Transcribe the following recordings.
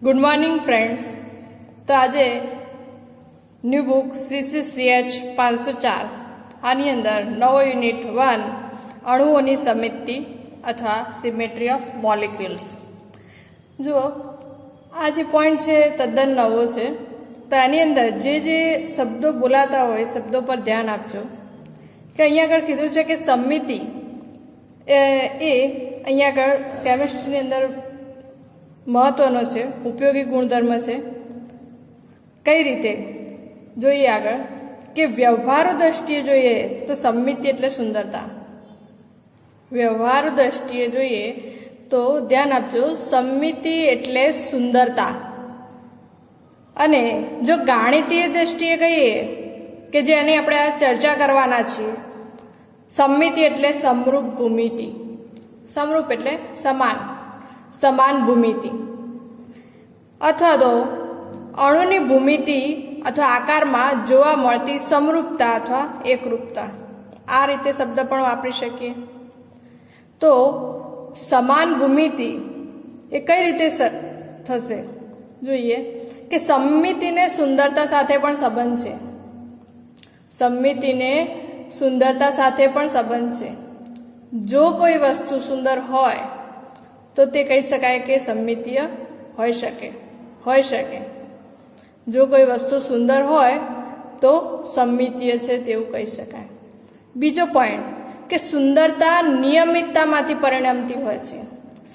Good morning friends. તો આજે new book CCCH 504 આની અંદર નવો યુનિટ 1 અણુઓની સમિતિ અથવા સિમેટ્રી ઓફ મોલિક્યુલ્સ. જુઓ, આ જે પોઈન્ટ છે તદ્દન નવો છે. તો આની અંદર જે શબ્દો બોલાતા હોય શબ્દો પર ધ્યાન આપજો કે અહીંયા આગળ કીધું છે કે સમિતિ એ અહીંયા આગળ કેમિસ્ટ્રીની અંદર મહત્વનો છે, ઉપયોગી ગુણધર્મ છે. કઈ રીતે જોઈએ આગળ કે વ્યવહારુ દ્રષ્ટિએ જોઈએ તો સમિતિ એટલે સુંદરતા. વ્યવહારુ દ્રષ્ટિએ જોઈએ તો ધ્યાન આપજો, સમિતિ એટલે સુંદરતા. અને જો ગાણિતીય દ્રષ્ટિએ કહીએ કે જેની આપણે આ ચર્ચા કરવાના છીએ, સમિતિ એટલે સમરૂપ ભૂમિતિ. સમરૂપ એટલે સમાન, સમાન ભૂમિતિ અથવા તો અણુની ભૂમિતિ અથવા આકારમાં જોવા મળતી સમરૂપતા અથવા એકરૂપતા. આ રીતે શબ્દ પણ વાપરી શકીએ. તો સમાન ભૂમિતિ એ કઈ રીતે થશે જોઈએ કે સમિતિને સુંદરતા સાથે પણ સંબંધ છે. સમિતિને સુંદરતા સાથે પણ સંબંધ છે. જો કોઈ વસ્તુ સુંદર હોય તો તે કહી શકાય કે સમિતીય હોઈ શકે. જો કોઈ વસ્તુ સુંદર હોય તો સમિતીય છે તેવું કહી શકાય. બીજો પોઈન્ટ કે સુંદરતા નિયમિતતામાંથી પરિણમતી હોય છે.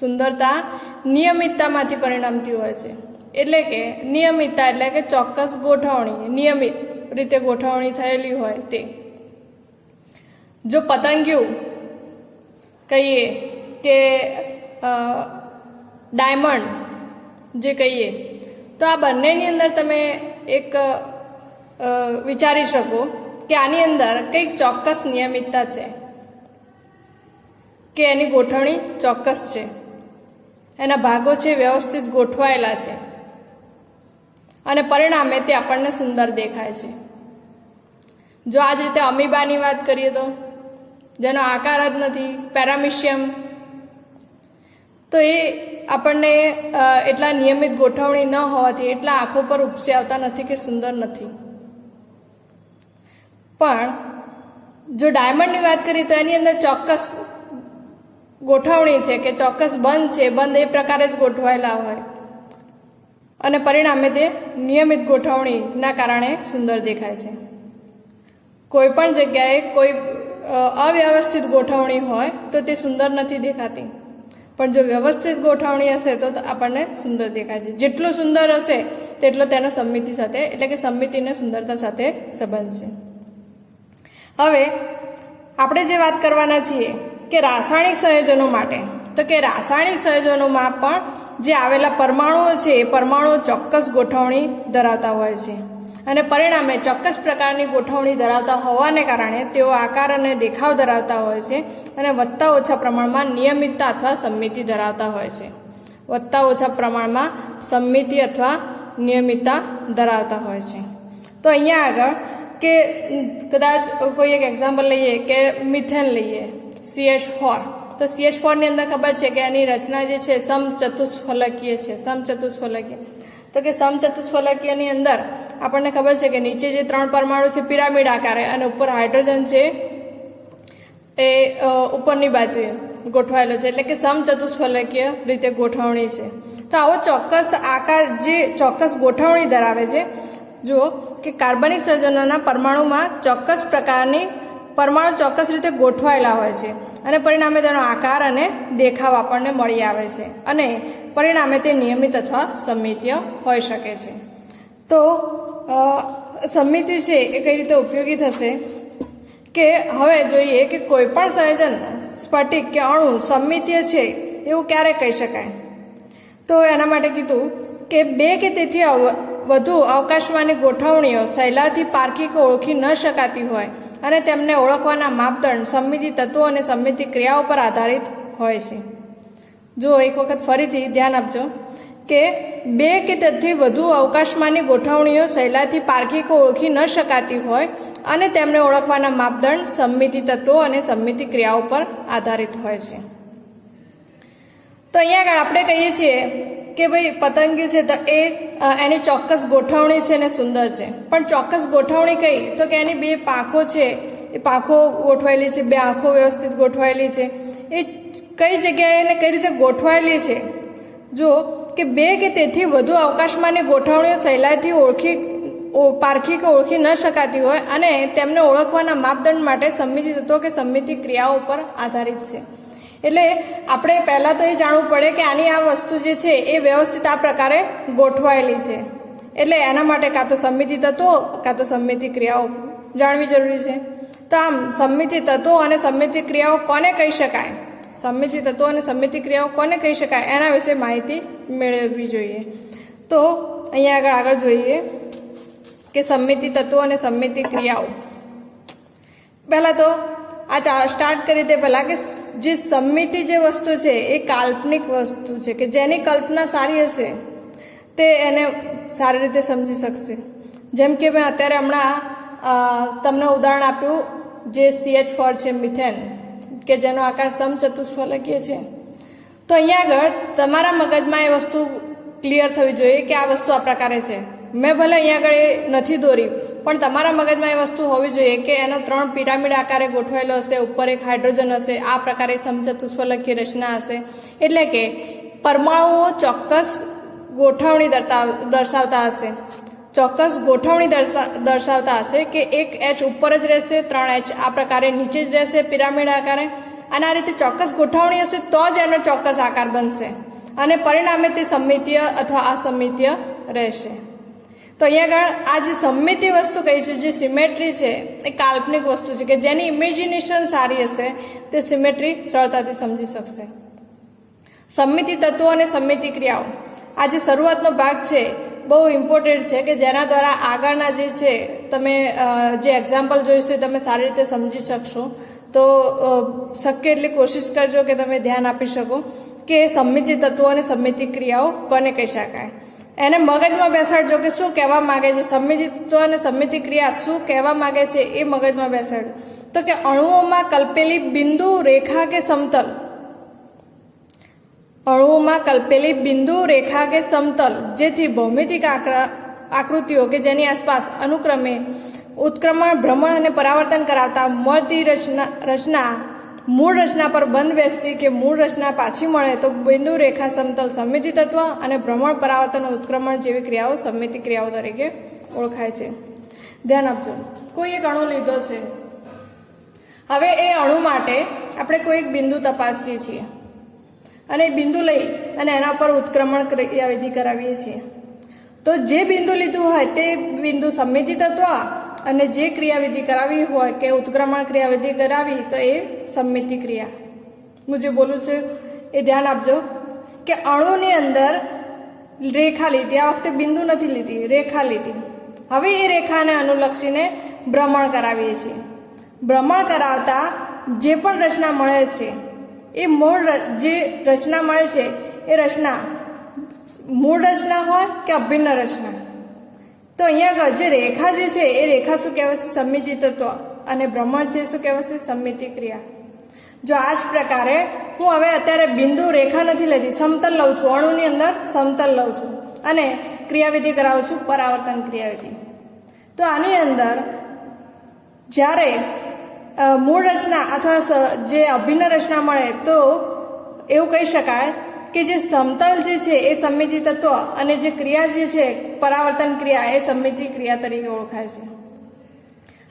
સુંદરતા નિયમિતતામાંથી પરિણમતી હોય છે. એટલે કે નિયમિતતા એટલે કે ચોક્કસ ગોઠવણી, નિયમિત રીતે ગોઠવણી થયેલી હોય તે. જો પતંગિયું કહીએ કે ડાયમંડ જે કહીએ તો આ બંનેની અંદર તમે એક વિચારી શકો કે આની અંદર કંઈક ચોક્કસ નિયમિતતા છે, કે એની ગોઠવણી ચોક્કસ છે, એના ભાગો છે વ્યવસ્થિત ગોઠવાયેલા છે અને પરિણામે તે આપણને સુંદર દેખાય છે. જો આ જ રીતે અમીબાની વાત કરીએ તો જેનો આકાર જ નથી, પેરામિશિયમ, તો એ આપણને એટલા નિયમિત ગોઠવણી ન હોવાથી એટલા આંખો પર ઉપસી આવતા નથી કે સુંદર નથી. પણ જો ડાયમંડની વાત કરીએ તો એની અંદર ચોક્કસ ગોઠવણી છે કે ચોક્કસ બંધ છે, બંધ એ પ્રકારે જ ગોઠવાયેલા હોય અને પરિણામે તે નિયમિત ગોઠવણીના કારણે સુંદર દેખાય છે. કોઈ પણ જગ્યાએ કોઈ અવ્યવસ્થિત ગોઠવણી હોય તો તે સુંદર નથી દેખાતી, પણ જો વ્યવસ્થિત ગોઠવણી હશે તો આપણને સુંદર દેખાય છે. જેટલું સુંદર હશે તેટલો તેનો સમિતિ સાથે એટલે કે સમિતિને સુંદરતા સાથે સંબંધ છે. હવે આપણે જે વાત કરવાના છીએ કે રાસાયણિક સંયોજનો માટે, તો કે રાસાયણિક સંયોજનોમાં પણ જે આવેલા પરમાણુઓ છે એ પરમાણુઓ ચોક્કસ ગોઠવણી ધરાવતા હોય છે અને પરિણામે ચોક્કસ પ્રકારની ગોઠવણી ધરાવતા હોવાને કારણે તેઓ આકાર અને દેખાવ ધરાવતા હોય છે અને વધતા ઓછા પ્રમાણમાં નિયમિતતા અથવા સમિતિ ધરાવતા હોય છે. વધતા ઓછા પ્રમાણમાં સમિતિ અથવા નિયમિતતા ધરાવતા હોય છે. તો અહીંયા આગળ કે કદાચ કોઈ એક એક્ઝામ્પલ લઈએ કે મિથેન લઈએ, CH4. તો CH4 ની અંદર ખબર છે કે એની રચના જે છે સમચતુષ્ફલકીય છે. સમચતુષ્ફલકીય તો કે સમચતુષ્ફલકીયની અંદર આપણને ખબર છે કે નીચે જે 3 પરમાણુ છે પિરામિડ આકારે અને ઉપર હાઇડ્રોજન છે એ ઉપરની બાજુએ ગોઠવાયેલો છે, એટલે કે સમચતુષ્ફલકીય રીતે ગોઠવણી છે. તો આવો ચોક્કસ આકાર જે ચોક્કસ ગોઠવણી ધરાવે છે. જુઓ કે કાર્બનિક સંયોજનોના પરમાણુમાં ચોક્કસ પ્રકારની પરમાણુ ચોક્કસ રીતે ગોઠવાયેલા હોય છે અને પરિણામે તેનો આકાર અને દેખાવ આપણને મળી આવે છે અને પરિણામે તે નિયમિત અથવા સમિતીય હોઈ શકે છે. તો સમિતિ છે એ કઈ રીતે ઉપયોગી થશે કે હવે જોઈએ કે કોઈ પણ સંયોજન, સ્ફટિક કે અણુ સમિતીય છે એવું ક્યારે કહી શકાય. તો એના માટે કીધું કે 2 કે તેથી વધુ અવકાશમાંની ગોઠવણીઓ સહેલાઈથી પારખી કે ઓળખી ન શકાતી હોય અને તેમને ઓળખવાના માપદંડ સમિતિ તત્વો અને સમિતિ ક્રિયાઓ પર આધારિત હોય છે. જો એક વખત ફરીથી ધ્યાન આપજો કે 2 કે તેથી વધુ અવકાશમાંની ગોઠવણીઓ સહેલાઈથી પારખી કે ઓળખી ન શકાતી હોય અને તેમને ઓળખવાના માપદંડ સમિતિ તત્વો અને સમિતિ ક્રિયાઓ પર આધારિત હોય છે. તો અહીંયા આગળ આપણે કહીએ છીએ કે ભાઈ પતંગિયું છે તો એની ચોક્કસ ગોઠવણી છે ને સુંદર છે, પણ ચોક્કસ ગોઠવણી કઈ? તો કે એની બે પાંખો છે, એ પાંખો ગોઠવાયેલી છે, બે આંખો વ્યવસ્થિત ગોઠવાયેલી છે, એ કઈ જગ્યાએ અને કઈ રીતે ગોઠવાયેલી છે? જો કે બે કે તેથી વધુ અવકાશમાંની ગોઠવણીઓ સહેલાઈથી પારખી કે ઓળખી ન શકાતી હોય અને તેમને ઓળખવાના માપદંડ માટે સંમિતિ તત્વો કે સંમિતિ ક્રિયાઓ પર આધારિત છે. એટલે આપણે પહેલાં તો એ જાણવું પડે કે આની આ વસ્તુ જે છે એ વ્યવસ્થિત આ પ્રકારે ગોઠવાયેલી છે. એટલે એના માટે કાં તો સંમિતિ તત્વો કાં તો સંમિતિ ક્રિયાઓ જાણવી જરૂરી છે. તો આમ સંમિતિ તત્વો અને સંમિતિ ક્રિયાઓ કોને કહી શકાય? સંમિતિ તત્વો અને સંમિતિ ક્રિયાઓ કોને કહી શકાય એના વિશે માહિતી મેળવવી જોઈએ. તો અહીંયા આગળ જોઈએ કે સંમિતિ તત્વો અને સંમિતિ ક્રિયાઓ. પહેલાં તો આ સ્ટાર્ટ કરી તે પહેલાં કે જે સંમિતિ જે વસ્તુ છે એ કાલ્પનિક વસ્તુ છે કે જેની કલ્પના સારી હશે તે એને સારી રીતે સમજી શકશે. જેમ કે મેં અત્યારે હમણાં તમને ઉદાહરણ આપ્યું જે CH4 છે, મિથેન, કે જેનો આકાર સમચતુષ્ફલકીય છે. તો અહીંયા આગળ તમારા મગજમાં એ વસ્તુ ક્લિયર થવી જોઈએ કે આ વસ્તુ આ પ્રકારે છે. મેં ભલે અહીંયા આગળ એ નથી દોરી, પણ તમારા મગજમાં એ વસ્તુ હોવી જોઈએ કે એનો 3 પિરામિડ આકારે ગોઠવાયેલો હશે, ઉપર એક હાઇડ્રોજન હશે, આ પ્રકારે સમચતુષ્ફલકીય રચના હશે. એટલે કે પરમાણુઓ ચોક્કસ ગોઠવણી દર્શાવતા હશે, ચોક્કસ ગોઠવણી દર્શાવતા હશે કે એક H ઉપર જ રહેશે, 3 H આ પ્રકારે નીચે જ રહેશે પિરામિડ આકારે, અને આ રીતે ચોક્કસ ગોઠવણી હશે તો જ એનો ચોક્કસ આકાર બનશે અને પરિણામે તે સમમિતીય અથવા અસમમિતીય રહેશે. તો અહીંયા આગળ આ જે સમમિતીય વસ્તુ કહી છે, જે સિમેટ્રી છે, એ કાલ્પનિક વસ્તુ છે કે જેની ઇમેજિનેશન સારી હશે તે સિમેટ્રી સરળતાથી સમજી શકશે. સંમિતિ તત્વો અને સંમિતિ ક્રિયાઓ, આ જે શરૂઆતનો ભાગ છે બહુ ઇમ્પોર્ટન્ટ છે કે જેના દ્વારા આગળના જે છે તમે જે એક્ઝામ્પલ જોઈશું એ તમે સારી રીતે સમજી શકશો. તો શક્ય એટલી કોશિશ કરજો કે તમે ધ્યાન આપી શકો કે સંમિતિ તત્વો અને સંમિતિ ક્રિયાઓ કોને કહી શકાય. એને મગજમાં બેસાડજો કે શું કહેવા માગે છે, સંમિતિ તત્વો અને સંમિતિ ક્રિયા શું કહેવા માગે છે એ મગજમાં બેસાડો. તો કે અણુઓમાં કલ્પેલી બિંદુ, રેખા કે સમતલ, અણુઓમાં કલ્પેલી બિંદુ, રેખા કે સમતલ જેથી ભૌમિતિક આકૃતિઓ કે જેની આસપાસ અનુક્રમે ઉત્ક્રમણ, ભ્રમણ અને પરાવર્તન કરાવતા મળતી રચના મૂળ રચના પર બંધ બેસતી કે મૂળ રચના પાછી મળે તો બિંદુ, રેખા, સમતલ સંમિતિ તત્વ અને ભ્રમણ, પરાવર્તન, ઉત્ક્રમણ જેવી ક્રિયાઓ સંમિતિ ક્રિયાઓ તરીકે ઓળખાય છે. ધ્યાન આપજો. કોઈ એક અણુ લીધો છે, હવે એ અણુ માટે આપણે કોઈ એક બિંદુ તપાસીએ છીએ અને એ બિંદુ લઈ અને એના પર ઉત્ક્રમણ ક્રિયાવિધિ કરાવીએ છીએ. તો જે બિંદુ લીધું હોય તે બિંદુ સંમિતિ તત્વ અને જે ક્રિયાવિધિ કરાવી હોય કે ઉત્ક્રમણ ક્રિયાવિધિ કરાવી તો એ સંમિતિ ક્રિયા. હું જે બોલું છું એ ધ્યાન આપજો કે અણુની અંદર રેખા લીધી, આ વખતે બિંદુ નથી લીધી, રેખા લીધી. હવે એ રેખાને અનુલક્ષીને ભ્રમણ કરાવીએ છીએ. ભ્રમણ કરાવતા જે પણ રચના મળે છે એ મૂળ જે રચના મળે છે એ રચના મૂળ રચના હોય કે અભિન્ન રચના. તો અહીંયા જે રેખા જે છે એ રેખા શું કહેવાશે? સંમિતિ તત્વ, અને ભ્રમણ છે શું કહેવાશે? સંમિતિ ક્રિયા. જો આ જ પ્રકારે હું હવે અત્યારે બિંદુ, રેખા નથી લેતી, સમતલ લઉં છું, અણુની અંદર સમતલ લઉં છું અને ક્રિયાવિધિ કરાવું છું, પરાવર્તન ક્રિયાવિધિ. તો આની અંદર જ્યારે મૂળ રચના અથવા જે અભિન્ન રચના મળે તો એવું કહી શકાય કે જે સમતલ જે છે એ સંમિતિ તત્વ અને જે ક્રિયા જે છે પરાવર્તન ક્રિયા એ સંમિતિ ક્રિયા તરીકે ઓળખાય છે.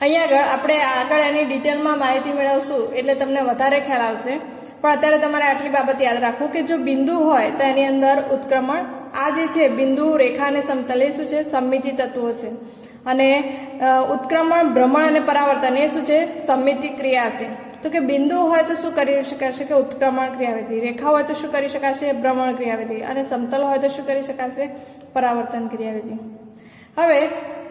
અહીંયા આપણે આગળ એની ડિટેલમાં માહિતી મેળવશું એટલે તમને વધારે ખ્યાલ આવશે, પણ અત્યારે તમારે આટલી બાબત યાદ રાખવું કે જો બિંદુ હોય તો એની અંદર ઉત્ક્રમણ, આ જે છે બિંદુ, રેખા અને સમતલ એ શું છે? સંમિતિ તત્વો છે. અને ઉત્ક્રમણ, ભ્રમણ અને પરાવર્તન એ શું છે? સંમિતિ ક્રિયા છે. તો કે બિંદુ હોય તો શું કરી શકાશે? કે ઉત્ક્રમણ ક્રિયાવિધિ. રેખા હોય તો શું કરી શકાશે? ભ્રમણ ક્રિયાવિધિ. અને સમતલ હોય તો શું કરી શકાશે? પરાવર્તન ક્રિયાવિધિ. હવે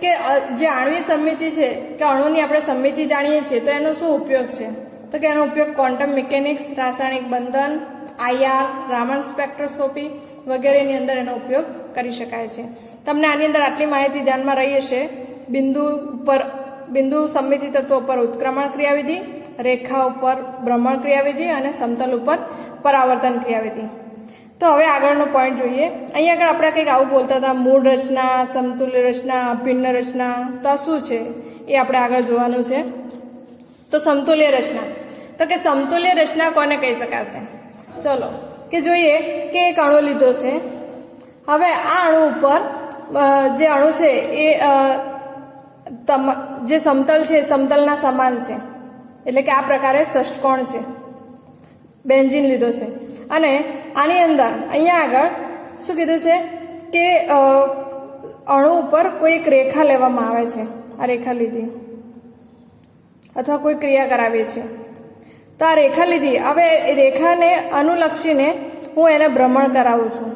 કે જે આણ્વિક સંમિતિ છે કે અણુની આપણે સંમિતિ જાણીએ છીએ તો એનો શું ઉપયોગ છે? તો કે એનો ઉપયોગ ક્વોન્ટમ મિકેનિક્સ, રાસાયણિક બંધન, IR, રામન સ્પેક્ટ્રોસ્કોપી વગેરેની અંદર એનો ઉપયોગ કરી શકાય છે. તમને આની અંદર આટલી માહિતી ધ્યાનમાં રહી હશે. બિંદુ સંમિતિ તત્વો ઉપર ઉત્ક્રમણ ક્રિયાવિધિ, રેખા ઉપર ભ્રમણ ક્રિયાવિધિ અને સમતલ ઉપર પરાવર્તન ક્રિયાવિધિ. તો હવે આગળનો પોઈન્ટ જોઈએ. અહીંયા આગળ આપણે કંઈક આવું બોલતા હતા, મૂળ રચના, સમતુલ્ય રચના, અભિન્ન રચના. તો આ શું છે એ આપણે આગળ જોવાનું છે. તો સમતુલ્ય રચના, તો કે સમતુલ્ય રચના કોને કહી શકાશે? ચલો કે જોઈએ કે એક અણુ લીધો છે. હવે આ અણુ ઉપર જે અણુ છે એ જે સમતલ છે સમતલના સમાન છે, એટલે કે આ પ્રકારે ષષ્ટકોણ છે. બેન્ઝીન લીધો છે અને આની અંદર અહીંયા આગળ શું કીધું છે કે અણુ ઉપર કોઈ એક રેખા લેવામાં આવે છે. આ રેખા લીધી અથવા કોઈ ક્રિયા કરાવી છે. તો આ રેખા લીધી. હવે એ રેખાને અનુલક્ષીને હું એને ભ્રમણ કરાવું છું.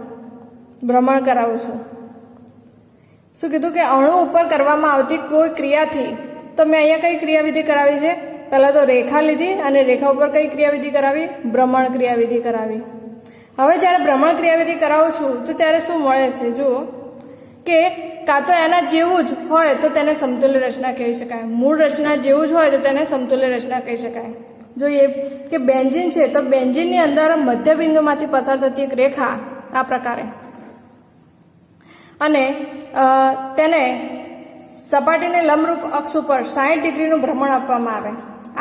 શું કીધું કે અણુ ઉપર કરવામાં આવતી કોઈ ક્રિયાથી. તો મેં અહીંયા કઈ ક્રિયાવિધિ કરાવી છે? પહેલાં તો રેખા લીધી અને રેખા ઉપર કઈ ક્રિયાવિધિ કરાવી? ભ્રમણ ક્રિયાવિધિ કરાવી. હવે જ્યારે ભ્રમણ ક્રિયાવિધિ કરાવું છું તો ત્યારે શું મળે છે? જુઓ કે કાં તો એના જેવું જ હોય તો તેને સમતુલ્ય રચના કહી શકાય, મૂળ રચના જેવું જ હોય તો તેને સમતુલ્ય રચના કહી શકાય. જોઈએ કે બેન્ઝીન છે તો બેન્ઝીનની અંદર મધ્યબિંદુમાંથી પસાર થતી એક રેખા આ પ્રકારે, અને તેને સપાટીને લંબરૂપ અક્ષ ઉપર 60 ડિગ્રીનું ભ્રમણ આપવામાં આવે.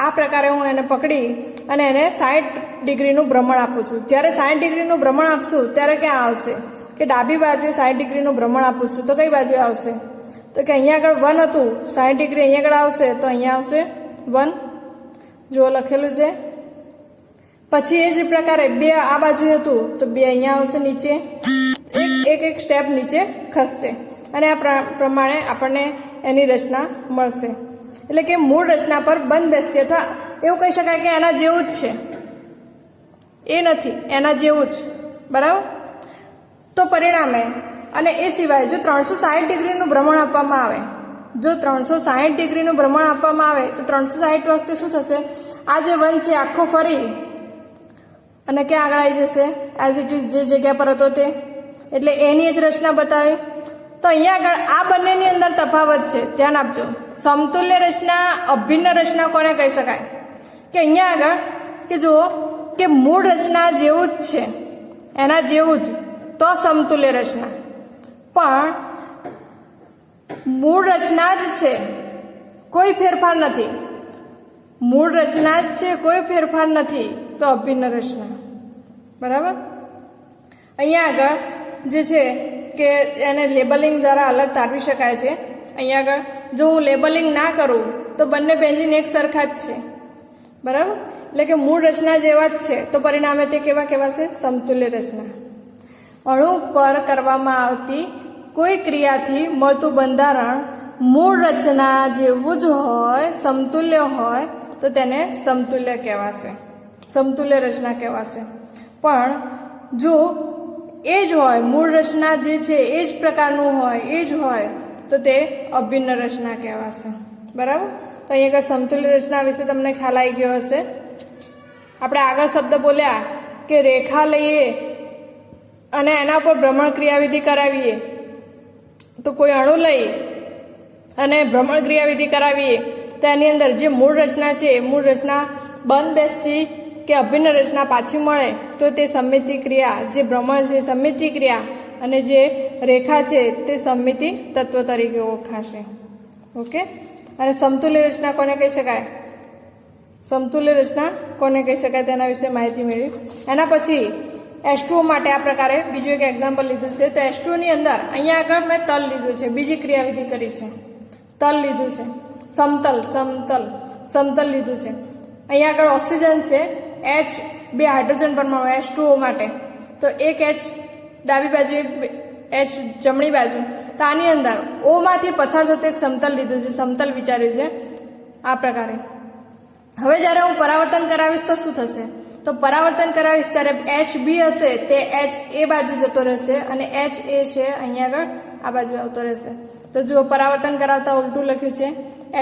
આ પ્રકારે હું એને પકડી અને એને 60 ડિગ્રીનું ભ્રમણ આપું છું. જ્યારે 60 ડિગ્રીનું ભ્રમણ આપશું ત્યારે ક્યાં આવશે? કે ડાબી બાજુએ 60 ડિગ્રીનું ભ્રમણ આપું છું તો કઈ બાજુએ આવશે? તો કે અહીંયા આગળ 1 હતું, 60 ડિગ્રી અહીંયા આગળ આવશે તો અહીંયા આવશે 1. જો લખેલું છે. પછી એ જ પ્રકારે 2 આ બાજુ હતું તો 2 અહીંયા આવશે નીચે, એક સ્ટેપ નીચે ખસશે અને આ પ્રમાણે આપણને એની રચના મળશે. એટલે કે મૂળ રચના પર બંધ બેસતી, અથવા એવું કહી શકાય કે એના જેવું જ છે, એ નથી, એના જેવું જ. બરાબર? તો પરિણામે અને એ સિવાય જો 360 ડિગ્રીનું ભ્રમણ આપવામાં આવે, જો 360 ડિગ્રીનું ભ્રમણ આપવામાં આવે તો 360 વખતે શું થશે? આ જે 1 છે આખો ફરી અને ક્યાં આગળ આવી જશે? એઝ ઇટ ઇઝ જે જગ્યા પર હતો તે, એટલે એની જ રચના બતાવે. તો અહીંયા આગળ આ બંનેની અંદર તફાવત છે, ધ્યાન આપજો. સમતુલ્ય રચના, અભિન્ન રચના કોને કહી શકાય? કે અહીંયા આગળ કે જુઓ કે મૂળ રચના જેવું જ છે, એના જેવું જ, તો સમતુલ્ય રચના. પણ મૂળ રચના જ છે, કોઈ ફેરફાર નથી, મૂળ રચના જ છે, કોઈ ફેરફાર નથી, તો અભિન્ન રચના. બરાબર? અહીંયા આગળ જે છે કે એને લેબલિંગ દ્વારા અલગ તારવી શકાય છે. અહીંયા આગળ જો હું લેબલિંગ ના કરું તો બંને બેન્ઝીન એક સરખા જ છે. બરાબર? એટલે કે મૂળ રચના જેવા જ છે, તો પરિણામે તે કેવા કહેવાશે? સમતુલ્ય રચના. અણુ પર કરવામાં આવતી કોઈ ક્રિયાથી મળતું બંધારણ મૂળ રચના જેવું જ હોય, સમતુલ્ય હોય તો તેને સમતુલ્ય કહેવાશે, સમતુલ્ય રચના કહેવાશે. પણ જો એ જ હોય, મૂળ રચના જે છે એ જ પ્રકારનું હોય, એ જ હોય તો તે અભિન્ન રચના કહેવાશે. બરાબર? તો અહીં આગળ સમતુલ્ય રચના વિશે તમને ખ્યાલ આવી ગયો હશે. આપણે આગળ શબ્દ બોલ્યા કે રેખા લઈએ અને એના પર ભ્રમણ ક્રિયાવિધિ કરાવીએ. તો કોઈ અણુ લઈ અને ભ્રમણ ક્રિયાવિધિ કરાવીએ તો એની અંદર જે મૂળ રચના છે એ મૂળ રચના બંધ બેસતી કે અભિન્ન રચના પાછી મળે તો તે સમમિતિ ક્રિયા, જે ભ્રમણ છે સમમિતિ ક્રિયા અને જે રેખા છે તે સમમિતિ તત્વ તરીકે ઓળખાશે. ઓકે? અને સમતુલ્ય રચના કોને કહી શકાય? સમતુલ્ય રચના કોને કહી શકાય તેના વિશે માહિતી મેળવી. એના પછી H2O માટે આ પ્રકારે બીજું એક એક્ઝામ્પલ લીધું છે. તો H2O ની અંદર અહીંયા આગળ મેં તલ લીધું છે, બીજી ક્રિયાવિધિ કરી છે, તલ લીધું છે, સમતલ લીધું છે. અહીંયા આગળ ઓક્સિજન છે, H, 2 હાઇડ્રોજન પરમાણુ H2O માટે, તો એક H ડાબી બાજુ, એક H જમણી બાજુ. તો આની અંદર O માંથી પસાર થતું એક સમતલ લીધું છે, સમતલ વિચાર્યું છે આ પ્રકારે. હવે જ્યારે હું પરાવર્તન કરાવીશ તો શું થશે? તો પરાવર્તન કરાવીશ ત્યારે HB હશે તે H એ બાજુ જતો રહેશે અને HA છે અહીંયા આગળ આ બાજુ આવતો રહેશે. તો જુઓ પરાવર્તન કરાવતા ઉલટું લખ્યું છે,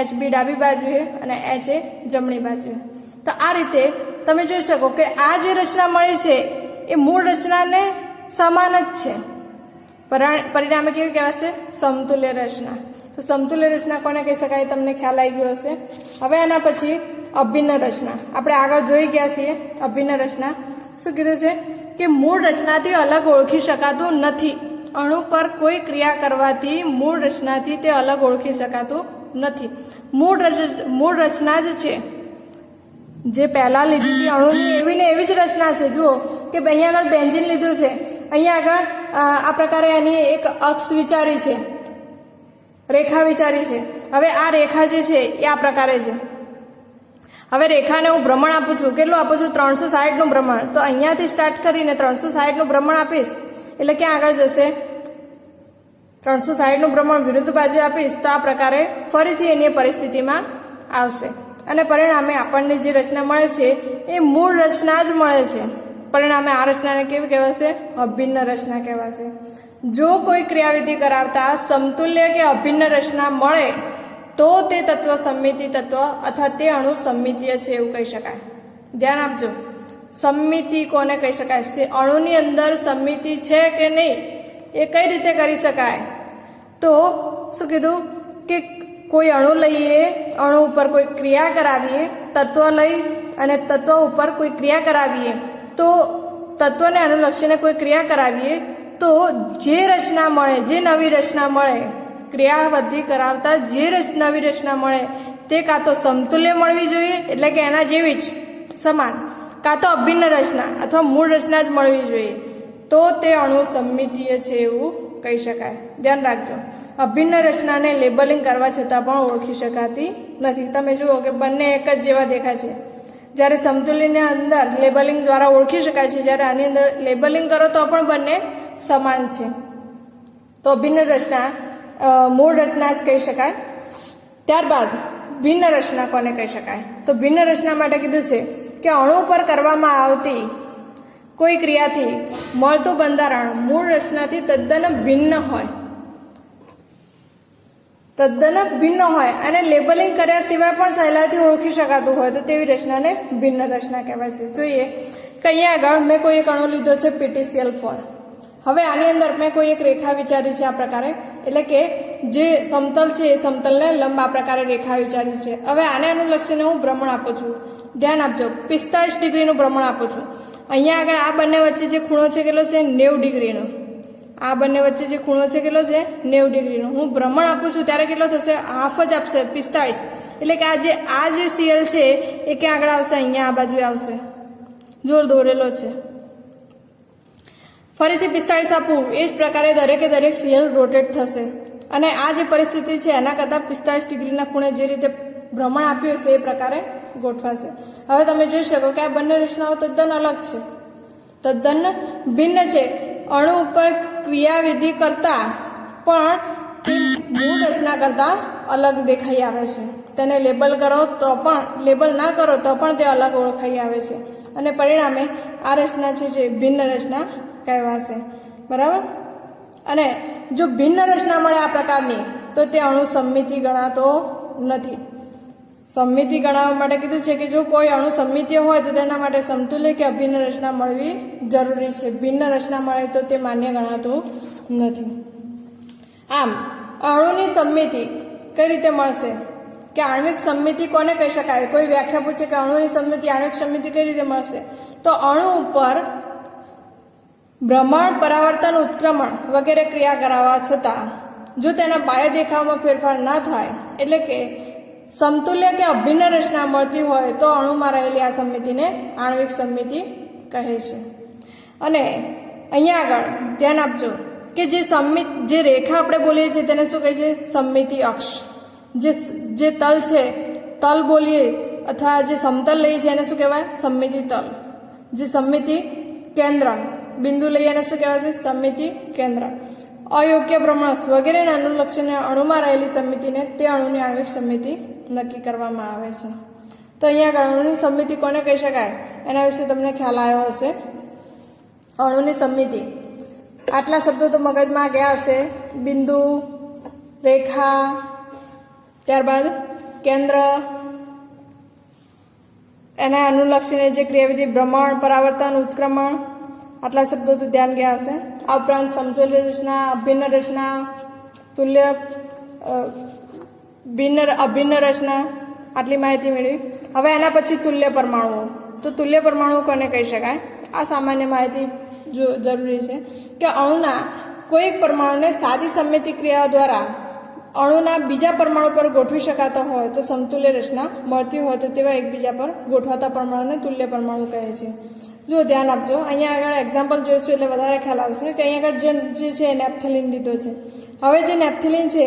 HB ડાબી બાજુએ અને HA જમણી બાજુએ. તો આ રીતે તમે જોઈ શકો કે આ જે રચના મળી છે એ મૂળ રચનાને સમાન જ છે, પરિણામે કેવી કહેવાશે? સમતુલ્ય રચના. તો સમતુલ્ય રચના કોને કહી શકાય તમને ખ્યાલ આવી ગયો હશે. હવે એના પછી અભિન્ન રચના આપણે આગળ જોઈ ગયા છીએ. અભિન્ન રચના શું કીધું છે કે મૂળ રચનાથી અલગ ઓળખી શકાતું નથી. અણુ પર કોઈ ક્રિયા કરવાથી મૂળ રચનાથી તે અલગ ઓળખી શકાતું નથી. મૂળ રચના જ છે જે પહેલાં લીધી હતી અણુની એવી ને એવી જ રચના છે. જુઓ કે અહીંયા આગળ બેન્ઝીન લીધું છે, અહીંયા આગળ આ પ્રકારે એની એક અક્ષ વિચારી છે, રેખા વિચારી છે. હવે આ રેખા જે છે એ આ પ્રકારે છે. હવે રેખાને હું ભ્રમણ આપું છું. કેટલું આપું છું? 360નું ભ્રમણ. તો અહીંયાથી સ્ટાર્ટ કરીને 360નું ભ્રમણ આપીશ એટલે ક્યાં આગળ જશે? 360નું ભ્રમણ વિરુદ્ધ બાજુ આપીશ તો આ પ્રકારે ફરીથી એની પરિસ્થિતિમાં આવશે અને પરિણામે આપણને જે રચના મળે છે એ મૂળ રચના જ મળે છે. પરિણામે આ રચનાને કેવી કહેવાશે? અભિન્ન રચના કહેવાશે. જો કોઈ ક્રિયાવિધિ કરાવતા સમતુલ્ય કે અભિન્ન રચના મળે તો તે તત્વ સમમિતિ તત્વ અથવા તે અણુ સમમિતીય છે એવું કહી શકાય. ધ્યાન આપજો, સમમિતિ કોને કહી શકાય? અણુની અંદર સમમિતિ છે કે નહીં એ કઈ રીતે કરી શકાય? તો શું કીધું કે કોઈ અણુ લઈએ, અણુ ઉપર કોઈ ક્રિયા કરાવીએ, તત્વ લઈ અને તત્વ ઉપર કોઈ ક્રિયા કરાવીએ તો તત્વને અનુલક્ષીને કોઈ ક્રિયા કરાવીએ તો જે રચના મળે, જે નવી રચના મળે, ક્રિયાવિધિ કરાવતા જે નવી રચના મળે તે કાં તો સમતુલ્ય મળવી જોઈએ એટલે કે એના જેવી જ સમાન, કાં તો અભિન્ન રચના અથવા મૂળ રચના જ મળવી જોઈએ. તો તે અણુ સમમિતીય છે એવું કહી શકાય. ધ્યાન રાખજો, અભિન્ન રચનાને લેબલિંગ કરવા છતાં પણ ઓળખી શકાતી નથી. તમે જુઓ કે બંને એક જ જેવા દેખાય છે. જ્યારે સમતુલ્યની અંદર લેબલિંગ દ્વારા ઓળખી શકાય છે, જ્યારે આની અંદર લેબલિંગ કરો તો પણ બંને સમાન છે. તો ભિન્ન રચના મૂળ રચના જ કહી શકાય. ત્યારબાદ ભિન્ન રચના કોને કહી શકાય? તો ભિન્ન રચના માટે કીધું છે કે અણુ પર કરવામાં આવતી કોઈ ક્રિયાથી મળતું બંધારણ મૂળ રચનાથી તદ્દન ભિન્ન હોય અને લેબલિંગ કર્યા સિવાય પણ સહેલાઈથી ઓળખી શકાતું હોય તો તેવી રચનાને ભિન્ન રચના કહેવાય છે. જોઈએ કે અહીંયા આગળ મેં કોઈ એક અણુ લીધો છે PTCl4. હવે આની અંદર મેં કોઈ એક રેખા વિચારી છે આ પ્રકારે, એટલે કે જે સમતલ છે એ સમતલને લંબ આ પ્રકારે રેખા વિચારી છે. હવે આને અનુલક્ષીને હું ભ્રમણ આપું છું. ધ્યાન આપજો, 45 ડિગ્રીનું ભ્રમણ આપું છું. અહીંયા આગળ આ બંને વચ્ચે જે ખૂણો છે કેટલો છે? 90 ડિગ્રીનો. આ બંને વચ્ચે જે ખૂણો છે કેટલો છે? 90 ડિગ્રીનો. હું ભ્રમણ આપું છું ત્યારે કેટલો થશે? હાફ જ આપશે, 45. એટલે કે આ જે Cl છે એ ક્યાં આગળ આવશે? અહીંયા આ બાજુ આવશે, જોર દોરેલો છે. ફરીથી 45 આપું, એ જ પ્રકારે દરેકે દરેક Cl રોટેટ થશે અને આ જે પરિસ્થિતિ છે એના કરતાં 45 ડિગ્રીના ખૂણે જે રીતે ભ્રમણ આપ્યું છે એ પ્રકારે ગોઠવાશે. હવે તમે જોઈ શકો કે આ બંને રચનાઓ તદ્દન અલગ છે, તદ્દન ભિન્ન છે. અણુ ઉપર ક્રિયાવિધિ કરતા પણ તે મૂળ રચના કરતાં અલગ દેખાઈ આવે છે. તેને લેબલ કરો તો પણ, લેબલ ના કરો તો પણ તે અલગ ઓળખાઈ આવે છે અને પરિણામે આ રચના છે જે ભિન્ન રચના કહેવાશે. બરાબર? અને જો ભિન્ન રચના મળે આ પ્રકારની તો તે અણુ સમમિતિ ગણાતો નથી. સમમિતિ ગણાવવા માટે કીધું છે કે જો કોઈ અણુ સમમિતીય હોય તો તેના માટે સમતુલ્ય કે અભિન્ન રચના મળવી જરૂરી છે. ભિન્ન રચના મળે તો તે માન્ય ગણાતું નથી. આમ અણુની સમમિતિ કઈ રીતે મળશે? કે આણ્વિક સમમિતિ કોને કહી શકાય? કોઈ વ્યાખ્યા પૂછે કે અણુની સમમિતિ, આણ્વિક સમમિતિ કઈ રીતે મળશે? તો અણુ ઉપર ભ્રમણ, પરાવર્તન, ઉત્ક્રમણ વગેરે ક્રિયા કરાવવા છતાં જો તેના બાહ્ય દેખાવમાં ફેરફાર ન થાય, એટલે કે સમતુલ્ય કે અભિન્ન રચના મળતી હોય તો અણુમાં રહેલી આ સમમિતિને આણ્વિક સમમિતિ કહે છે. અને અહીંયા આગળ ધ્યાન આપજો કે જે રેખા આપણે બોલીએ છીએ તેને શું કહે છે? સમમિતિ અક્ષ. જે તલ છે, તલ બોલીએ અથવા જે સમતલ લઈએ છીએ એને શું કહેવાય? સમમિતિ તલ. જે સમમિતિ કેન્દ્ર બિંદુ લઈએ એને શું કહેવાય છે? સમમિતિ કેન્દ્ર. અયોગ્ય ભ્રમણ વગેરેને અનુલક્ષીને અણુમાં રહેલી સમમિતિને તે અણુની આણ્વિક સમમિતિ નક્કી કરવામાં આવે છે. તો અહીંયા અણુની સમમિતિ કોને કહી શકાય એના વિશે તમને ખ્યાલ આવ્યો હશે. અણુની સમમિતિ, આટલા શબ્દો તો મગજમાં ગયા હશે. બિંદુ, રેખા, ત્યારબાદ કેન્દ્ર, એના અનુલક્ષીને જે ક્રિયાવિધિ ભ્રમણ, પરાવર્તન, ઉત્ક્રમણ, આટલા શબ્દો તો ધ્યાન ગયા હશે. આ ઉપરાંત સમતુલ્ય રચના, અભિન્ન રચના, તુલ્ય અભિન્ન રચના, આટલી માહિતી મેળવી. હવે એના પછી તુલ્ય પરમાણુઓ. તો તુલ્ય પરમાણુ કોને કહી શકાય? આ સામાન્ય માહિતી જો જરૂરી છે કે અણુના કોઈક પરમાણુને સાદી સમમિતિ ક્રિયાઓ દ્વારા અણુના બીજા પરમાણુ પર ગોઠવી શકાતો હોય તો સમતુલ્ય રચના મળતી હોય તો તેવા એકબીજા પર ગોઠવાતા પરમાણુને તુલ્ય પરમાણુ કહે છે. જો ધ્યાન આપજો, અહીંયા આગળ એક્ઝામ્પલ જોઈશું એટલે વધારે ખ્યાલ આવશે કે અહીંયા આગળ જે છે નેપ્થેલિન લીધો છે. હવે જે નેપ્થેલિન છે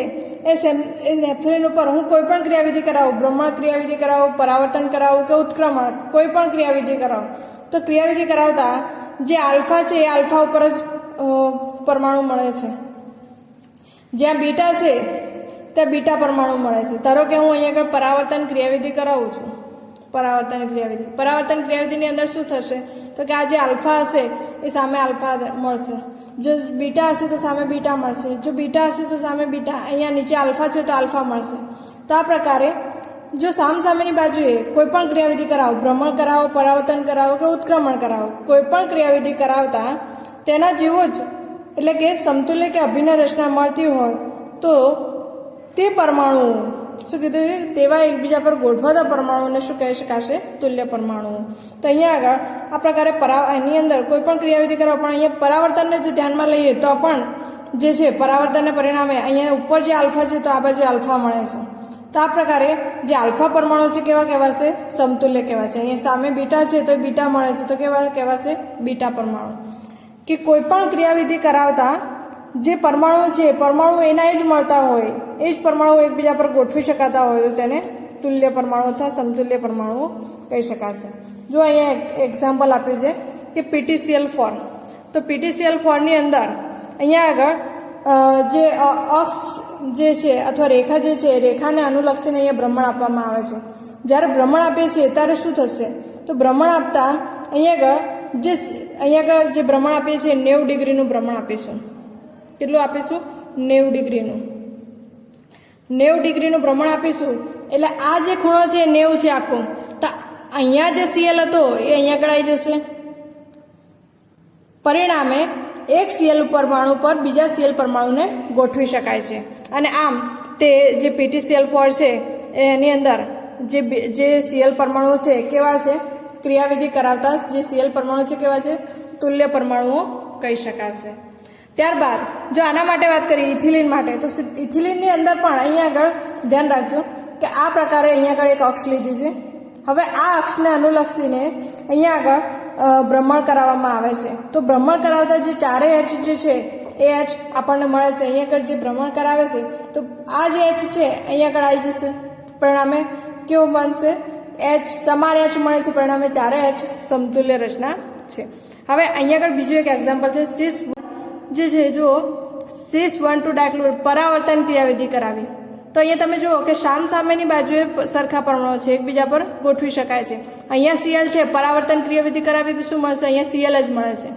એ નેપ્થેલિન ઉપર હું કોઈ પણ ક્રિયાવિધિ કરાવું, ભ્રમણ ક્રિયાવિધિ કરાવું, પરાવર્તન કરાવું કે ઉત્ક્રમણ, કોઈ પણ ક્રિયાવિધિ કરાવું તો ક્રિયાવિધિ કરાવતા જે આલ્ફા છે એ આલ્ફા ઉપર જ પરમાણુ મળે છે. જ્યાં બીટા છે ત્યાં બીટા પરમાણુ મળે છે. ધારો કે હું અહીંયા આગળ પરાવર્તન ક્રિયાવિધિ કરાવું છું, પરાવર્તન ક્રિયાવિધિની અંદર શું થશે તો કે આ જે આલ્ફા હશે એ સામે આલ્ફા મળશે, જો બીટા હશે તો સામે બીટા મળશે, જો બીટા હશે તો સામે બીટા, અહીંયા નીચે આલ્ફા છે તો આલ્ફા મળશે. તો આ પ્રકારે જો સામસામેની બાજુએ કોઈ પણ ક્રિયાવિધિ કરાવો, ભ્રમણ કરાવો, પરાવર્તન કરાવો કે ઉત્ક્રમણ કરાવો, કોઈ પણ ક્રિયાવિધિ કરાવતા તેના જેવો જ એટલે કે સમતુલ્ય કે અભિન્ન રચના મળતી હોય તો તે પરમાણુ શું કીધું છે તેવા એકબીજા પર ગોઠવાતા પરમાણુને શું કહી શકાશે? તુલ્ય પરમાણુ. તો અહીંયા આગળ આ પ્રકારે એની અંદર કોઈ પણ ક્રિયાવિધિ કરો પણ અહીંયા પરાવર્તનને જો ધ્યાનમાં લઈએ તો પણ જે છે પરાવર્તનને પરિણામે અહીંયા ઉપર જે આલ્ફા છે તો આ બાજુ આલ્ફા મળે છે. તો આ પ્રકારે જે આલ્ફા પરમાણુ છે કેવા કહેવાશે? સમતુલ્ય કહેવાશે. અહીંયા સામે બીટા છે તો બીટા મળે છે તો કેવા કહેવાશે? બીટા પરમાણુ. કે કોઈ પણ ક્રિયાવિધિ કરાવતા જે પરમાણુ છે પરમાણુ એના જ મળતા હોય, એ જ પરમાણુ એકબીજા પર ગોઠવી શકાતા હોય તો તેને તુલ્ય પરમાણુ અથવા સમતુલ્ય પરમાણુ કહી શકાશે. જો અહીંયા એક્ઝામ્પલ આપ્યું છે કે PTCl4. તો PTCl4ની અંદર અહીંયા આગળ જે અક્ષ જે છે અથવા રેખા જે છે રેખાને અનુલક્ષીને અહીંયા ભ્રમણ આપવામાં આવે છે. જ્યારે ભ્રમણ આપીએ છીએ ત્યારે શું થશે તો ભ્રમણ આપતા અહીંયા આગળ જે ભ્રમણ આપીએ છીએ 90 ડિગ્રીનું ભ્રમણ આપીશું. કેટલું આપીશું? 90 ડિગ્રીનું. 90 ડિગ્રીનું ભ્રમણ આપીશું એટલે આ જે ખૂણો છે 90 છે આખો, તો અહીંયા જે CL હતો એ અહીંયા આગળ આવી જશે. પરિણામે એક CL પરમાણુ પર બીજા CL પરમાણુને ગોઠવી શકાય છે. અને આમ તે જે PTCl4 છે એની અંદર જે CL પરમાણુ છે કેવા છે? ક્રિયાવિધિ કરાવતા જે CL પરમાણુ છે કેવા છે? તુલ્ય પરમાણુઓ કહી શકાશે. ત્યારબાદ જો આના માટે વાત કરીએ ઇથિલિન માટે, તો ઇથિલિનની અંદર પણ અહીંયા આગળ ધ્યાન રાખજો કે આ પ્રકારે અહીંયા આગળ એક અક્ષ લીધી છે. હવે આ અક્ષને અનુલક્ષીને અહીંયા આગળ ભ્રમણ કરાવવામાં આવે છે. તો ભ્રમણ કરાવતા જે ચારેય H જે છે એ H આપણને મળે છે. અહીંયા આગળ જે ભ્રમણ કરાવે છે તો આ જે H છે અહીંયા આગળ આવી જશે. પરિણામે કેવું બનશે? H સમાન H મળે છે. પરિણામે ચારેય H સમતુલ્ય રચના છે. હવે અહીંયા આગળ બીજું એક એક્ઝામ્પલ છે સીસ જે છે. જો cis1,2 ડાયક્લોરાઇડ પરાવર્તન ક્રિયાવિધિ કરાવી તો અહીંયા તમે જુઓ કે સામેની બાજુએ સરખા પરમાણુ છે એકબીજા પર ગોઠવી શકાય છે. અહીંયા Cl છે, પરાવર્તન ક્રિયાવિધિ કરાવી તો શું મળશે? અહીંયા Cl જ મળે છે.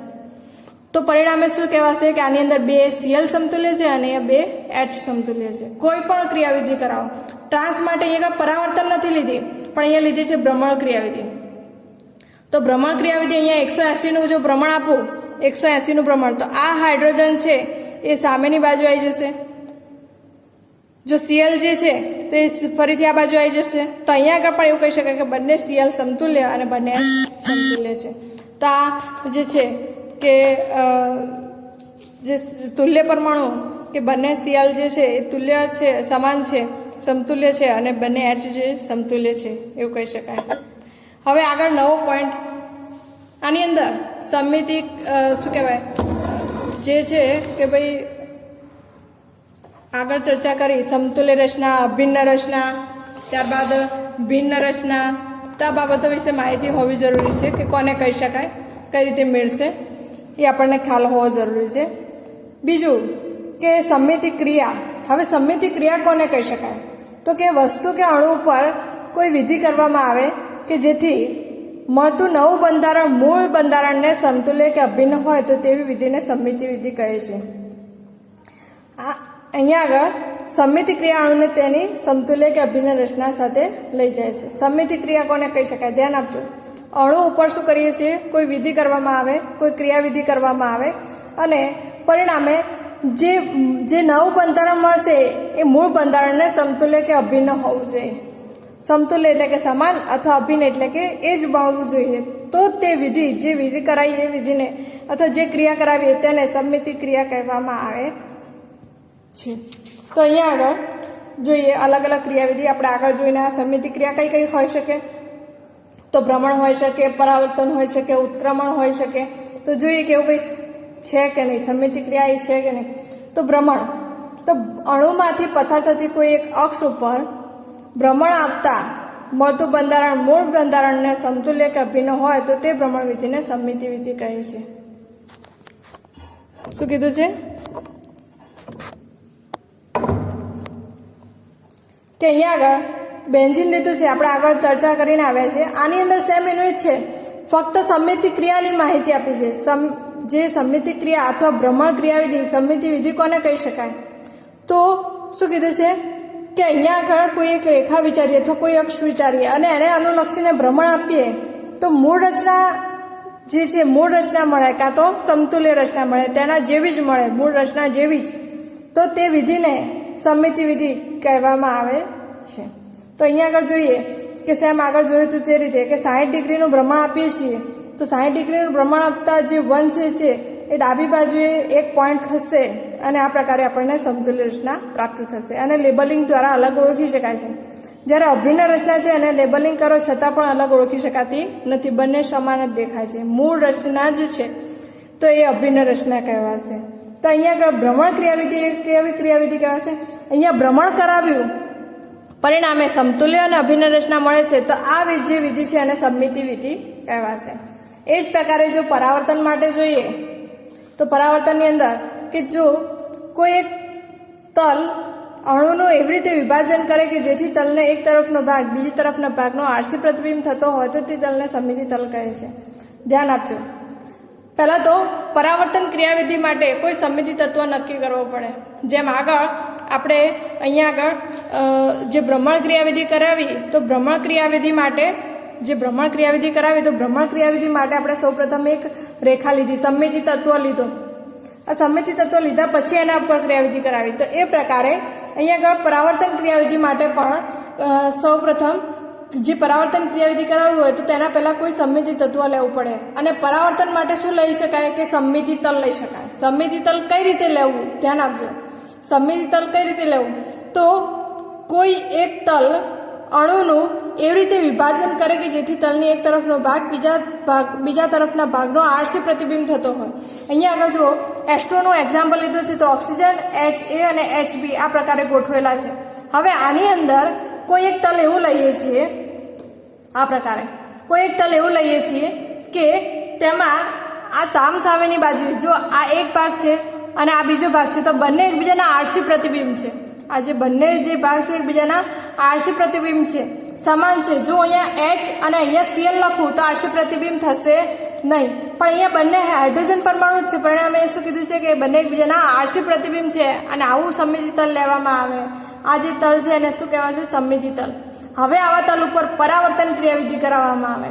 તો પરિણામે શું કહેવાશે કે આની અંદર 2 Cl સમતુલ્ય છે અને અહીંયા 2 H સમતુલ્ય છે. કોઈ પણ ક્રિયાવિધિ કરાવો, ટ્રાન્સ માટે અહીંયા પરાવર્તન નથી લીધી પણ અહીંયા લીધી છે ભ્રમણ ક્રિયાવિધિ. તો ભ્રમણ ક્રિયાવિધિ અહીંયા 180નું જો ભ્રમણ આપું, 180નું ભ્રમણ, તો આ હાઇડ્રોજન છે એ સામેની બાજુ આવી જશે. જો Cl જે છે તો એ ફરીથી આ બાજુ આવી જશે. તો અહીંયા આગળ પણ એવું કહી શકાય કે બંને Cl સમતુલ્ય અને બંને સમતુલ્ય છે. તો આ જે છે કે જે તુલ્ય પરમાણુ કે બંને Cl જે છે એ તુલ્ય છે, સમાન છે, સમતુલ્ય છે અને બંને H જે સમતુલ્ય છે એવું કહી શકાય. હવે આગળ નવો પોઈન્ટ આની અંદર સમમિતિ શું કહેવાય જે છે કે ભાઈ આગળ ચર્ચા કરી સમતુલ્ય રચના, અભિન્ન રચના, ત્યારબાદ ભિન્ન રચના, તો આ બાબતો વિશે માહિતી હોવી જરૂરી છે કે કોને કહી શકાય, કઈ રીતે મેળશે એ આપણને ખ્યાલ હોવો જરૂરી છે. બીજું કે સમમિતિ ક્રિયા. હવે સમમિતિ ક્રિયા કોને કહી શકાય તો કે વસ્તુ કે અણુ પર કોઈ વિધિ કરવામાં આવે કે જેથી મળતું નવું બંધારણ મૂળ બંધારણને સમતુલ્ય કે અભિન્ન હોય તો તેવી વિધિને સમમિતિ વિધિ કહે છે. અહીંયા આગળ સમમિતિ ક્રિયા અણુને તેની સમતુલ્ય કે અભિન્ન રચના સાથે લઈ જાય છે. સમમિતિ ક્રિયા કોને કહી શકાય? ધ્યાન આપજો. અણુ ઉપર શું કરીએ છીએ? કોઈ વિધિ કરવામાં આવે, કોઈ ક્રિયાવિધિ કરવામાં આવે અને પરિણામે જે નવું બંધારણ મળશે એ મૂળ બંધારણને સમતુલ્ય કે અભિન્ન હોવું જોઈએ. સમતુલ્ય એટલે કે સમાન અથવા અભિન્ન એટલે કે એ જ મળવું જોઈએ તો તે વિધિ, જે વિધિ કરાવી એ વિધિને અથવા જે ક્રિયા કરાવી તેને સંમિતિ ક્રિયા કહેવામાં આવે છે. તો અહીંયા આગળ જોઈએ અલગ અલગ ક્રિયાવિધિ આપણે આગળ જોઈને આ સંમિતિ ક્રિયા કઈ કઈ હોઈ શકે. તો ભ્રમણ હોઈ શકે, પરાવર્તન હોઈ શકે, ઉત્ક્રમણ હોઈ શકે. તો જોઈએ કે એવું કંઈ છે કે નહીં, સંમિતિ ક્રિયા એ છે કે નહીં. તો ભ્રમણ, તો અણુમાંથી પસાર થતી કોઈ એક અક્ષ ઉપર ભ્રમણ આપતા મળતું બંધારણ મૂળ બંધારણને સમતુલ્ય કે અભિન્ન હોય તો તે ભ્રમણ વિધિને સંમિતિ વિધિ કહે છે. શું કીધું છે કે અહીંયા આગળ બેન્ઝીન લીધું છે, આપણે આગળ ચર્ચા કરીને આવ્યા છે. આની અંદર સેમ એનું જ છે, ફક્ત સંમિતિ ક્રિયાની માહિતી આપી છે. જે સંમિતિ ક્રિયા અથવા ભ્રમણ ક્રિયાવિધિ, સંમિતિ વિધિ કોને કહી શકાય? તો શું કીધું છે કે અહીંયા આગળ કોઈ એક રેખા વિચારીએ અથવા કોઈ અક્ષ વિચારીએ અને એને અનુલક્ષીને ભ્રમણ આપીએ તો મૂળ રચના જે છે મૂળ રચના મળે કાં તો સમતુલ્ય રચના મળે, તેના જેવી જ મળે, મૂળ રચના જેવી જ, તો તે વિધિને સંમિતિ વિધિ કહેવામાં આવે છે. તો અહીંયા આગળ જોઈએ કે સેમ આગળ જોયું હતું તે રીતે કે 60 ડિગ્રીનું ભ્રમણ આપીએ છીએ તો 60 ડિગ્રીનું ભ્રમણ આપતા જે વંશ છે એ ડાબી બાજુએ એક પોઈન્ટ ખસશે અને આ પ્રકારે આપણને સમતુલ્ય રચના પ્રાપ્ત થશે. અને લેબલિંગ દ્વારા અલગ ઓળખી શકાય છે. જ્યારે અભિન્ન રચના છે એને લેબલિંગ કરો છતાં પણ અલગ ઓળખી શકાતી નથી, બંને સમાન જ દેખાય છે. મૂળ રચના જ છે તો એ અભિન્ન રચના કહેવાશે. તો અહીંયા આગળ ભ્રમણ ક્રિયાવિધિ કેવી ક્રિયાવિધિ કહેવાશે? અહીંયા ભ્રમણ કરાવ્યું, પરિણામે સમતુલ્ય અને અભિન્ન રચના મળે છે તો આ જે વિધિ છે એને સંમિતિ વિધિ કહેવાશે. એ જ પ્રકારે જો પરાવર્તન માટે જોઈએ તો પરાવર્તનની અંદર કે જો કોઈ એક તલ અણુનું એવી રીતે વિભાજન કરે કે જેથી તલને એક તરફનો ભાગ બીજી તરફના ભાગનો આરસી પ્રતિબિંબ થતો હોય તો તે તલને સંમિતિ તલ કહે છે. ધ્યાન આપજો. પહેલાં તો પરાવર્તન ક્રિયાવિધિ માટે કોઈ સંમિતિ તત્વ નક્કી કરવો પડે. જેમ આગળ આપણે અહીંયા આગળ જે ભ્રમણ ક્રિયાવિધિ કરાવી તો ભ્રમણ ક્રિયાવિધિ માટે આપણે સૌપ્રથમ એક રેખા લીધી, સંમિતિ તત્વ લીધો. આ સંમિતિ તત્વ લીધા પછી એના ઉપર ક્રિયાવિધિ કરાવી. તો એ પ્રકારે અહીંયા આગળ પરાવર્તન ક્રિયાવિધિ માટે પણ સૌપ્રથમ જે પરાવર્તન ક્રિયાવિધિ કરાવવી હોય તો તેના પહેલાં કોઈ સંમિતિ તત્વ લેવું પડે. અને પરાવર્તન માટે શું લઈ શકાય કે સંમિતિ તલ લઈ શકાય. સંમિતિ તલ કઈ રીતે લેવું ધ્યાન આપજો. સંમિતિ તલ કઈ રીતે લેવું? તો કોઈ એક તલ અણુનું એવી રીતે વિભાજન કરે કે જેથી તલની એક તરફનો ભાગ બીજા તરફના ભાગનો આરસી પ્રતિબિંબ થતો હોય. અહીંયા આગળ જુઓ એસ્ટ્રોનું એક્ઝામ્પલ લીધું છે તો ઓક્સિજન HA અને HB આ પ્રકારે ગોઠવેલા છે. હવે આની અંદર કોઈ એક તલ એવું લઈએ છીએ, આ પ્રકારે કોઈ એક તલ એવું લઈએ છીએ કે તેમાં આ સામસામેની બાજુ જો આ એક ભાગ છે અને આ બીજો ભાગ છે તો બંને એકબીજાના આરસી પ્રતિબિંબ છે. આ જે બંને જે ભાગ છે એકબીજાના આરસી પ્રતિબિંબ છે, સમાન છે. જો અહીંયા H અને અહીંયા Cl લખું તો આરસી પ્રતિબિંબ થશે નહીં, પણ અહીંયા બંને હાઇડ્રોજન પરમાણુ જ છે, પરિણામે શું કીધું છે કે બંને એકબીજાના આરસી પ્રતિબિંબ છે અને આવું સંમિતિ તલ લેવામાં આવે. આ જે તલ છે એને શું કહેવાય છે? સંમિતિ તલ. હવે આવા તલ ઉપર પરાવર્તન ક્રિયાવિધિ કરાવવામાં આવે.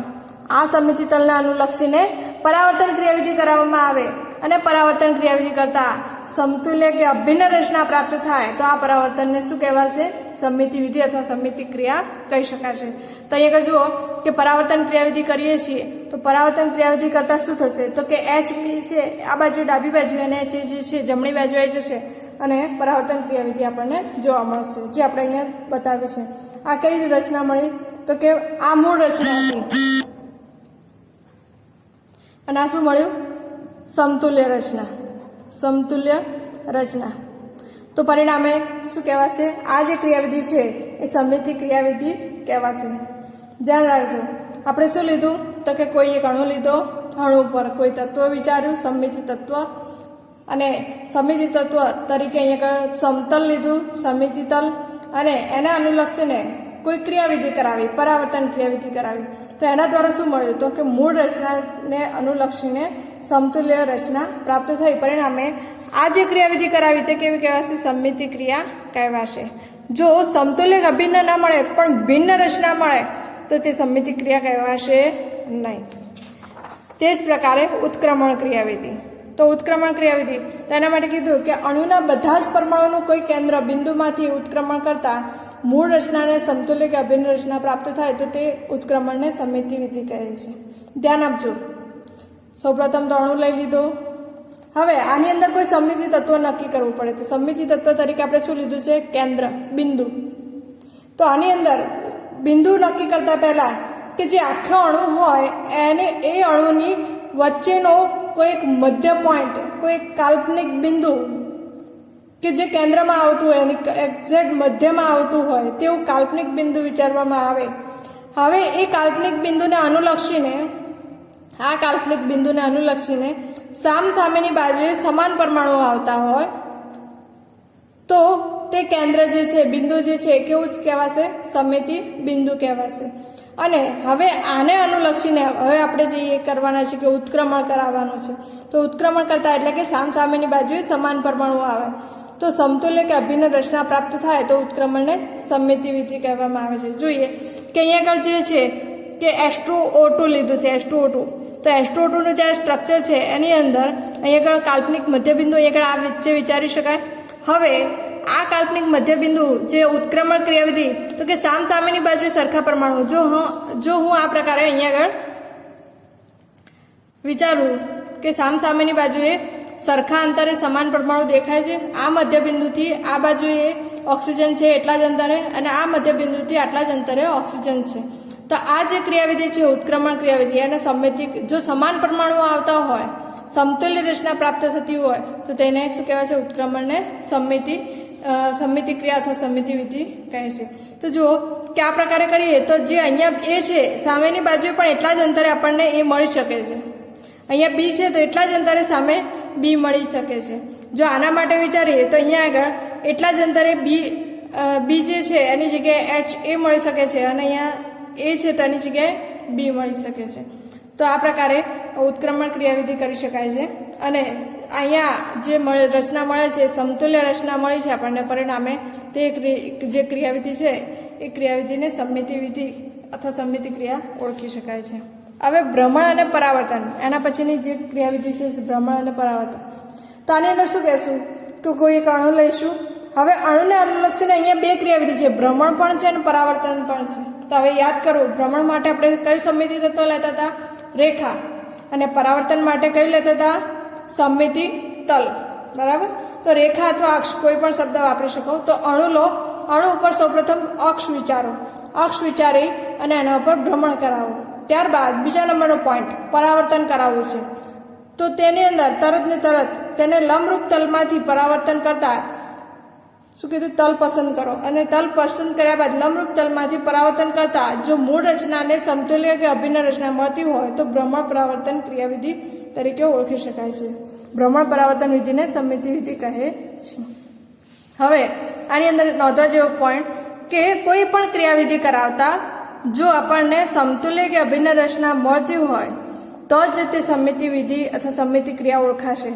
આ સંમિતિ તલને અનુલક્ષીને પરાવર્તન ક્રિયાવિધિ કરાવવામાં આવે અને પરાવર્તન ક્રિયાવિધિ કરતા સમતુલ્ય કે અભિન્ન રચના પ્રાપ્ત થાય તો આ પરાવર્તનને શું કહેવાશે? સંમિતિ વિધિ અથવા સંમિતિ ક્રિયા કહી શકાશે. તો અહીંયા આગળ જુઓ કે પરાવર્તન ક્રિયાવિધિ કરીએ છીએ તો પરાવર્તન ક્રિયાવિધિ કરતા શું થશે? તો કે H છે આ બાજુ ડાબી બાજુ અને H જે છે જમણી બાજુ આવી જશે અને પરાવર્તન ક્રિયાવિધિ આપણને જોવા મળશે જે આપણે અહીંયા બતાવે છે. આ કઈ રચના મળી? તો કે આ મૂળ રચના હતી અને આ શું મળ્યું? સમતુલ્ય રચના. સમતુલ્ય રચના. તો પરિણામે શું કહેવાશે? આ જે ક્રિયાવિધિ છે એ સંમિતિ ક્રિયાવિધિ કહેવાશે. ધ્યાન રાખજો. આપણે શું લીધું? તો કે કોઈ એક અણુ લીધો, અણુ ઉપર કોઈ તત્વ વિચાર્યું, સંમિતિ તત્વ, અને સંમિતિ તત્વ તરીકે અહીંયા સમતલ લીધું, સંમિતિ તલ, અને એના અનુલક્ષીને કોઈ ક્રિયાવિધિ કરાવી, પરાવર્તન ક્રિયાવિધિ કરાવી. તો એના દ્વારા શું મળ્યું? તો કે મૂળ રચનાને અનુલક્ષીને સમતુલ્ય રચના પ્રાપ્ત થઈ. પરિણામે આ જે ક્રિયાવિધિ કરાવી તે કેવી કહેવાશે? સંમિતિ ક્રિયા કહેવાશે. જો સમતુલ્ય અભિન્ન ના મળે પણ ભિન્ન રચના મળે તો તે સંમિતિ ક્રિયા કહેવાશે નહીં. તે જ પ્રકારે ઉત્ક્રમણ ક્રિયાવિધિ. તો ઉત્ક્રમણ ક્રિયાવિધિ તો એના માટે કીધું કે અણુના બધા જ પરમાણુનું કોઈ કેન્દ્ર બિંદુમાંથી ઉત્ક્રમણ કરતા મૂળ રચનાને સમતુલ્ય કે અભિન્ન રચના પ્રાપ્ત થાય તો તે ઉત્ક્રમણને સમિતિ વિધિ કહે છે. ધ્યાન આપજો. સૌપ્રથમ તો અણુ લઈ લીધો. હવે આની અંદર કોઈ સમિતિ તત્વ નક્કી કરવું પડે તો સમિતિ તત્વ તરીકે આપણે શું લીધું છે? કેન્દ્ર, બિંદુ. તો આની અંદર બિંદુ નક્કી કરતા પહેલા કે જે આખો અણુ હોય એને એ અણુની વચ્ચેનો કોઈ એક મધ્ય પોઈન્ટ, કોઈ એક કાલ્પનિક બિંદુ કે જે કેન્દ્રમાં આવતું હોય, એની એક્ઝેક્ટ મધ્યમાં આવતું હોય તેવું કાલ્પનિક બિંદુ વિચારવામાં આવે. હવે એ કાલ્પનિક બિંદુને અનુલક્ષીને સામસામેની બાજુએ સમાન પરમાણુઓ આવતા હોય તો તે કેન્દ્ર જે છે, બિંદુ જે છે, કેવું જ કહેવાશે? સમિતિ બિંદુ કહેવાશે. અને હવે આને અનુલક્ષીને હવે આપણે જે કરવાના છે કે ઉત્ક્રમણ કરાવવાનું છે. તો ઉત્ક્રમણ કરતા એટલે કે સામસામેની બાજુએ સમાન પરમાણુઓ આવે તો સમતુલ્ય કે અભિન્ન રચના પ્રાપ્ત થાય તો ઉત્ક્રમણને સમિતિ વિધિ કહેવામાં આવે છે. જોઈએ કે અહીંયા આગળ જે છે કે H2O2 લીધું છે, H2O2. તો H2O2 નું જે સ્ટ્રક્ચર છે એની અંદર અહીંયા આગળ કાલ્પનિક મધ્યબિંદુ અહીંયા આગળ આ વચ્ચે વિચારી શકાય. હવે આ કાલ્પનિક મધ્યબિંદુ જે ઉત્ક્રમણ ક્રિયાવિધિ તો કે સામસામેની બાજુ સરખા પરમાણુ, જો હું આ પ્રકારે અહીંયા આગળ વિચારું કે સામસામેની બાજુએ સરખા અંતરે સમાન પરમાણુ દેખાય છે. આ મધ્યબિંદુથી આ બાજુએ ઓક્સિજન છે એટલા જ અંતરે અને આ મધ્યબિંદુથી આટલા જ અંતરે ઓક્સિજન છે. તો આ જે ક્રિયાવિધિ છે ઉત્ક્રમણ ક્રિયાવિધિ એને સમિતિ, જો સમાન પરમાણુઓ આવતા હોય, સમતુલ્ય રચના પ્રાપ્ત થતી હોય તો તેને શું કહેવાય છે? ઉત્ક્રમણને સમિતિ ક્રિયા અથવા સમિતિ વિધિ કહે છે. તો જુઓ કે આ પ્રકારે કરીએ તો જે અહીંયા એ છે સામેની બાજુએ પણ એટલા જ અંતરે આપણને એ મળી શકે છે. અહીંયા બી છે તો એટલા જ અંતરે સામે બી મળી શકે છે. જો આના માટે વિચારીએ તો અહીંયા આગળ એટલા જ અંતરે બી જે છે એની જગ્યાએ H એ મળી શકે છે અને અહીંયા એ છે તો એની જગ્યાએ બી મળી શકે છે. તો આ પ્રકારે ઉત્ક્રમણ ક્રિયાવિધિ કરી શકાય છે. અને અહીંયા જે રચના મળે છે, સમતુલ્ય રચના મળી છે આપણને પરિણામે, તે જે ક્રિયાવિધિ છે એ ક્રિયાવિધિને સમિતિ વિધિ અથવા સમિતિ ક્રિયા ઓળખી શકાય છે. હવે ભ્રમણ અને પરાવર્તન, એના પછીની જે ક્રિયાવિધિ છે ભ્રમણ અને પરાવર્તન. તો આની અંદર શું કહેશું કે કોઈ એક અણુ લઈશું. હવે અણુને અનુલક્ષીને અહીંયા બે ક્રિયાવિધિ છે, ભ્રમણ પણ છે અને પરાવર્તન પણ છે. તો હવે યાદ કરો, ભ્રમણ માટે આપણે કયું સમિતિ તત્વ લેતા હતા? રેખા. અને પરાવર્તન માટે કયું લેતા હતા? સમિતિ તલ. બરાબર. તો રેખા અથવા અક્ષ કોઈ પણ શબ્દ વાપરી શકો. તો અણુ લો, અણુ ઉપર સૌપ્રથમ અક્ષ વિચારો, અક્ષ વિચારી અને એના ઉપર ભ્રમણ કરાવો. ત્યારબાદ બીજા નંબરનો પોઈન્ટ પરાવર્તન કરાવવું છે. તો તેની અંદર તરત ને તરત તેને લંબરૂપ તલમાંથી પરાવર્તન કરતા શું કીધું? તલ પસંદ કરો. અને તલ પસંદ કર્યા બાદ લંબરૂપ તલમાંથી પરાવર્તન કરતા જો મૂળ રચનાને સમતુલ્ય કે અભિન્ન રચના મળતી હોય તો ભ્રમણ પરાવર્તન ક્રિયાવિધિ તરીકે ઓળખી શકાય છે. ભ્રમણ પરાવર્તન વિધિને સમિતિ વિધિ કહે છે. હવે આની અંદર નોંધવા જેવો પોઈન્ટ કે કોઈ પણ ક્રિયાવિધિ કરાવતા જો આપણને સમતુલ્ય કે અભિન્ન રચના મળતી હોય તો જ તે સમિતિ વિધિ અથવા સમિતિ ક્રિયા ઓળખાશે.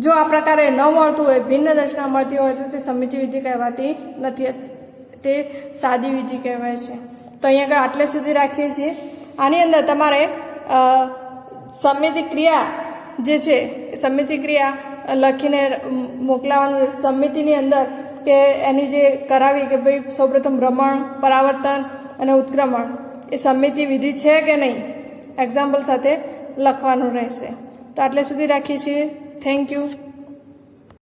જો આ પ્રકારે ન મળતું હોય, ભિન્ન રચના મળતી હોય તો તે સમિતિ વિધિ કહેવાતી નથી, તે સાદી વિધિ કહેવાય છે. તો અહીંયા આગળ આટલે સુધી રાખીએ છીએ. આની અંદર તમારે સમિતિ ક્રિયા જે છે સમિતિ ક્રિયા લખીને મોકલાવાનું. સમિતિની અંદર કે એની જે કરાવી કે ભાઈ સૌપ્રથમ ભ્રમણ, પરાવર્તન અને ઉત્ક્રમણ એ સમિતિ વિધિ છે કે નહીં, એક્ઝામ્પલ સાથે લખવાનું રહેશે. તો આટલે સુધી રાખીએ છીએ. Thank you.